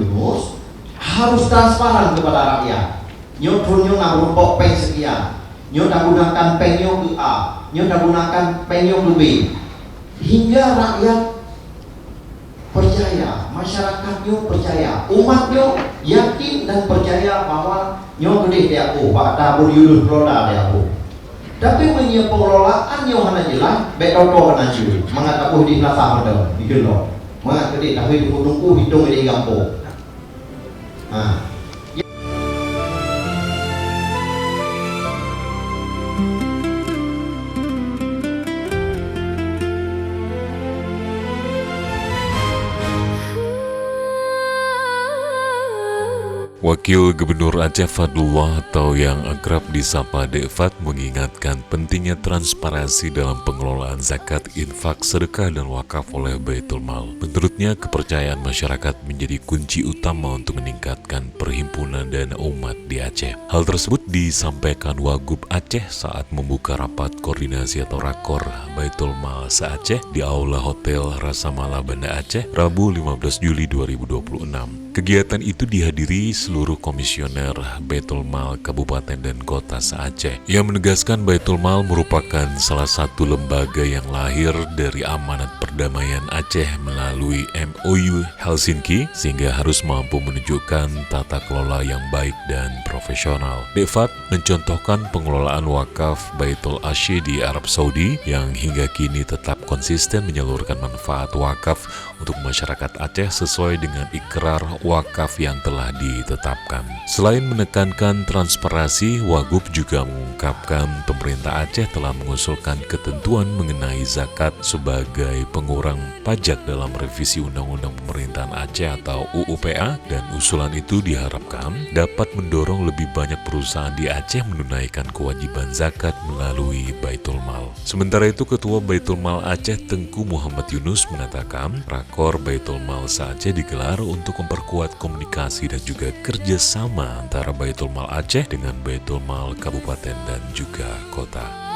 Yunus harus transparan kepada rakyat. Nyo tunyo nak rumpok peng sekian, nyo dah gunakan pengnya ke A, nyo dah gunakan pengnya ke B, hingga rakyat percaya, masyarakatnya percaya, umatnya yakin dan percaya bahwa nyo gede dia Pak Dabur Yunus Roda dia Tapi punya pengelolaan yang hanya jelas, betul kena cuy, mengatakan di nasa ada, gitu loh, mengatakan dah tunggu hitung ini gampang. Wakil Gubernur Aceh Fadlullah atau yang akrab disapa Dek Fad mengingatkan pentingnya transparansi dalam pengelolaan zakat, infak, sedekah, dan wakaf oleh Baitul Mal. Menurutnya, kepercayaan masyarakat menjadi kunci utama untuk meningkatkan perhimpunan dana umat di Aceh. Hal tersebut disampaikan Wagub Aceh saat membuka rapat koordinasi atau rakor Baitul Mal se-Aceh di Aula Hotel Rasamala Banda Aceh, Rabu 15 Juli 2026. Kegiatan itu dihadiri seluruh komisioner Baitul Mal Kabupaten dan Kota se-Aceh yang menegaskan Baitul Mal merupakan salah satu lembaga yang lahir dari amanat perdamaian Aceh melalui MOU Helsinki sehingga harus mampu menunjukkan tata kelola yang baik dan profesional. Dek Fad mencontohkan pengelolaan wakaf Baitul Asy di Arab Saudi yang hingga kini tetap konsisten menyalurkan manfaat wakaf untuk masyarakat Aceh sesuai dengan ikrar wakaf yang telah ditetapkan. Selain menekankan transparansi, Wagub juga mengungkapkan pemerintah Aceh telah mengusulkan ketentuan mengenai zakat sebagai pengurang pajak dalam revisi Undang-Undang Pemerintahan Aceh atau UUPA, dan usulan itu diharapkan dapat mendorong lebih banyak perusahaan di Aceh menunaikan kewajiban zakat melalui Baitul Mal. Sementara itu, Ketua Baitul Mal Aceh Tengku Muhammad Yunus mengatakan rakor Baitul Mal se-Aceh digelar untuk memperkuat komunikasi dan juga kerjasama antara Baitul Mal Aceh dengan Baitul Mal Kabupaten dan juga Kota.